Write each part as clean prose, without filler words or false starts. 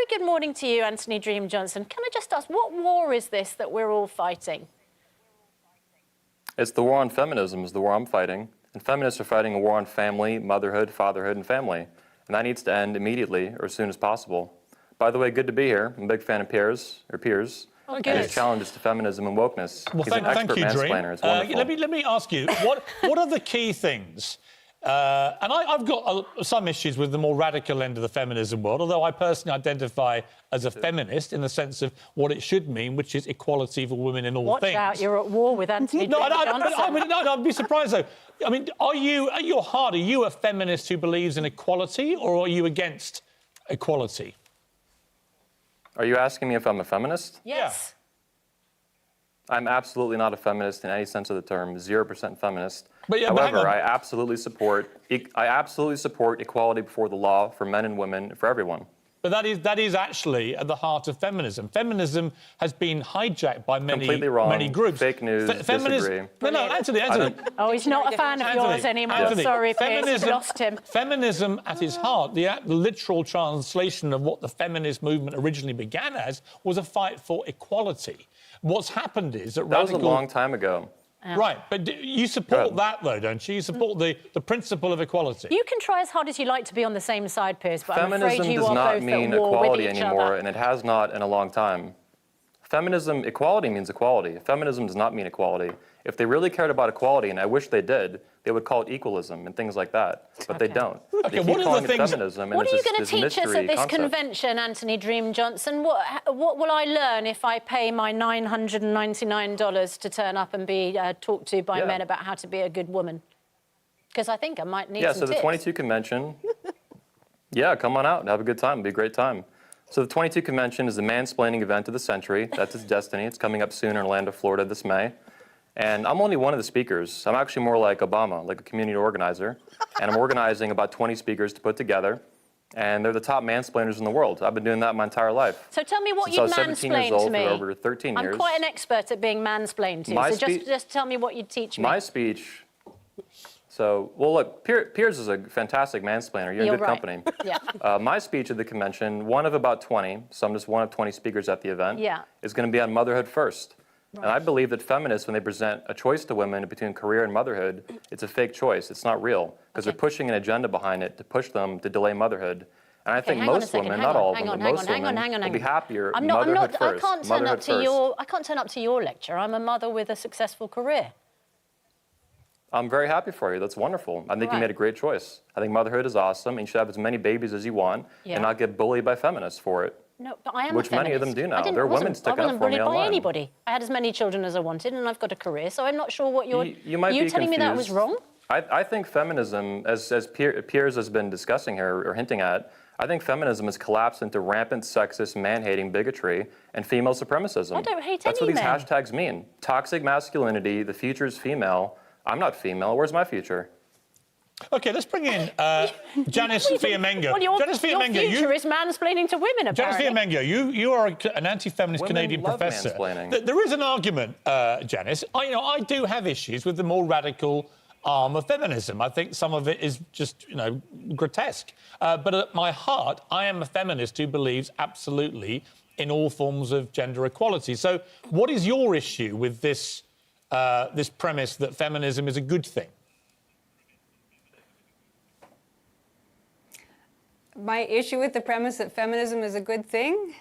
very good morning to you, Anthony Dream Johnson. Can I just ask, what war is this that we're all fighting? It's the war on feminism is the war I'm fighting. And feminists are fighting a war on family, motherhood, fatherhood, and family. And that needs to end immediately or as soon as possible. By the way, good to be here. I'm a big fan of Piers. Oh, and his challenges to feminism and wokeness. Well, He's an expert mansplainer. It's wonderful. Let me ask you, what are the key things? And I've got some issues with the more radical end of the feminism world, although I personally identify as a feminist in the sense of what it should mean, which is equality for women in all things. Watch out, you're at war with Anthony Johnson. I'd be surprised, though. I mean, are you a feminist who believes in equality, or are you against equality? Are you asking me if I'm a feminist? Yes. Yeah. I'm absolutely not a feminist in any sense of the term, 0% feminist. But however, I absolutely support equality before the law for men and women, for everyone. But that is actually at the heart of feminism. Feminism has been hijacked by many groups. Fake news, disagree. No, Anthony. Oh, he's not a fan of yours anymore. Anthony, sorry, Piers, lost him. Feminism, at its heart, the literal translation of what the feminist movement originally began as, was a fight for equality. What's happened is that was a long time ago. Right, but you support that, though, don't you? You support the principle of equality. You can try as hard as you like to be on the same side, Piers, but Feminism I'm afraid you are both does not mean at war equality with each anymore, other. and it has not in a long time. Equality means equality. Feminism does not mean equality. If they really cared about equality, and I wish they did, they would call it equalism and things like that. But they don't. Okay, they keep calling it feminism. What are you going to teach us at this concept. convention, Anthony Dream Johnson? What will I learn if I pay my $999 to turn up and be talked to by men about how to be a good woman? Because I think I might need some so the tips. 22 convention, come on out and have a good time. It'll be a great time. So the 22 convention is the mansplaining event of the century. That's its destiny. It's coming up soon in Orlando, Florida this May. And I'm only one of the speakers. I'm actually more like Obama, like a community organizer. And I'm organizing about 20 speakers to put together. And they're the top mansplainers in the world. I've been doing that my entire life. So tell me what you'd mansplain to me. Since I was 17 years old, for over 13 years. I'm quite an expert at being mansplained to. So just tell me what you'd teach me. My speech... So, well, look, Piers is a fantastic mansplainer. You're in good company. My speech at the convention, one of about 20, so I'm just one of 20 speakers at the event, is going to be on motherhood first. Right. And I believe that feminists, when they present a choice to women between career and motherhood, it's a fake choice. It's not real, because they're pushing an agenda behind it to push them to delay motherhood. And I think most women, not all of them, but most women will be happier motherhood first. I can't turn up to your lecture. I'm a mother with a successful career. I'm very happy for you. That's wonderful. I think you made a great choice. I think motherhood is awesome, and you should have as many babies as you want and not get bullied by feminists for it. No, but I am Which a feminist. many of them do now. There are women sticking up for me online. I wasn't bullied by anybody. I had as many children as I wanted, and I've got a career, so I'm not sure what you're... You telling me that was wrong? I think feminism, as Piers has been discussing here, or hinting at, I think feminism has collapsed into rampant sexist, man-hating bigotry and female supremacism. I don't hate That's any what these hashtags mean. Toxic masculinity, the future is female. I'm not female. Where's my future? OK, let's bring in Janice Fiamengo. Well, your future is mansplaining to women, apparently. Janice Fiamengo, you are an anti-feminist Canadian professor. There is an argument, Janice. I do have issues with the more radical arm of feminism. I think some of it is just, grotesque. But at my heart, I am a feminist who believes absolutely in all forms of gender equality. So what is your issue with this premise that feminism is a good thing? My issue with the premise that feminism is a good thing?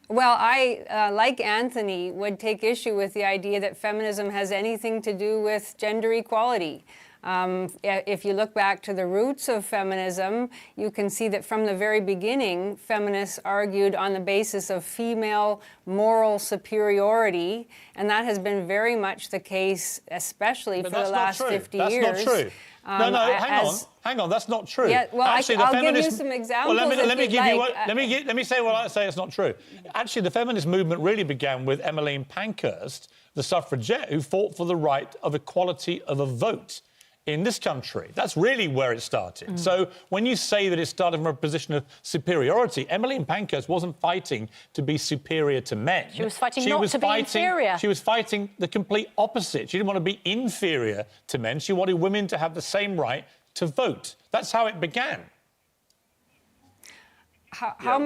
Well, I, like Anthony, would take issue with the idea that feminism has anything to do with gender equality. If you look back to the roots of feminism, you can see that from the very beginning, feminists argued on the basis of female moral superiority, and that has been very much the case, especially for the last 50 years. That's not true. Hang on, that's not true. Yeah, well, actually, I'll give you some examples. Well, let me say what I say it's not true. Actually, the feminist movement really began with Emmeline Pankhurst, the suffragette, who fought for the right of equality of a vote in this country. That's really where it started. So when you say that it started from a position of superiority, Emmeline Pankhurst wasn't fighting to be superior to men. She was fighting not to be inferior. She was fighting the complete opposite. She didn't want to be inferior to men. She wanted women to have the same right to vote. That's how it began. how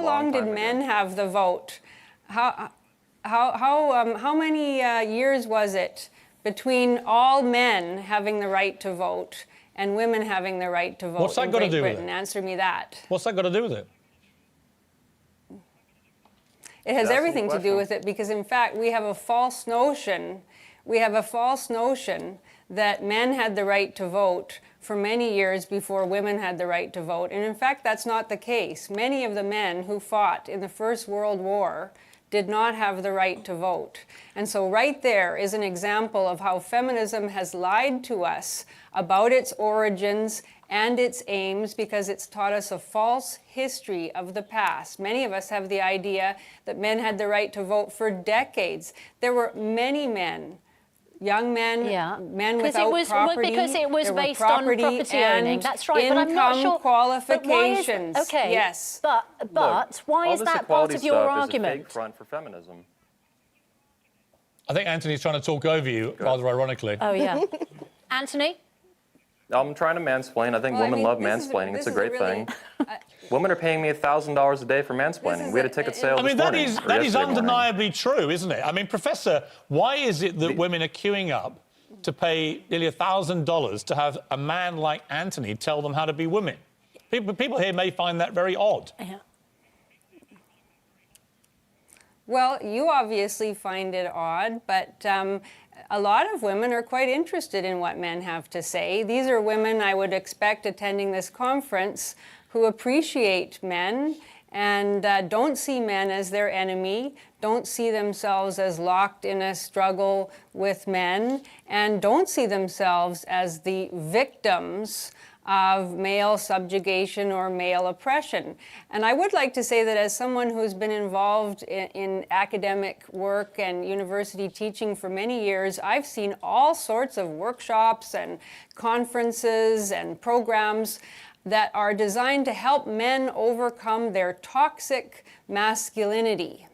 long did men have the vote? How many years was it between all men having the right to vote and women having the right to vote? What's that got to do with it? Answer me that. What's that got to do with it? It has everything to do with it because, in fact, we have a false notion. We have a false notion that men had the right to vote for many years before women had the right to vote. And in fact, that's not the case. Many of the men who fought in the First World War did not have the right to vote. And so right there is an example of how feminism has lied to us about its origins and its aims because it's taught us a false history of the past. Many of us have the idea that men had the right to vote for decades. There were many men, young men, men without property. Because it was based on property owning. That's right, but I'm not sure. Qualifications. Okay, yes. But why is that part of your argument? Is a fake front for feminism. I think Anthony's trying to talk over you, rather ironically. Oh, yeah. Anthony? I'm trying to mansplain. I think women love mansplaining. It's a great thing. Women are paying me $1,000 a day for mansplaining. We had a ticket sale this morning. That is undeniably true, isn't it? I mean, Professor, why is it that women are queuing up to pay nearly $1,000 to have a man like Anthony tell them how to be women? People here may find that very odd. Yeah. Well, you obviously find it odd, but a lot of women are quite interested in what men have to say. These are women I would expect attending this conference who appreciate men and don't see men as their enemy, don't see themselves as locked in a struggle with men, and don't see themselves as the victims of male subjugation or male oppression. And I would like to say that as someone who's been involved in academic work and university teaching for many years, I've seen all sorts of workshops and conferences and programs that are designed to help men overcome their toxic masculinity.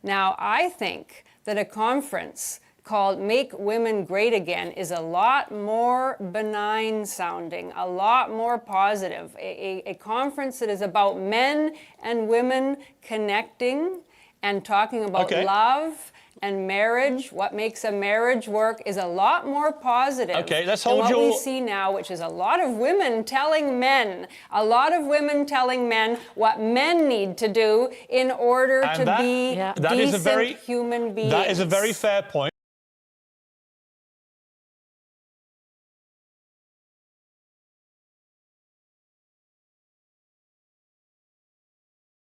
Now, I think that a conference called Make Women Great Again is a lot more benign sounding, a lot more positive. A conference that is about men and women connecting and talking about love and marriage, what makes a marriage work, is a lot more positive than what we see now, which is a lot of women telling men what men need to do in order to be decent human beings. That is a very fair point.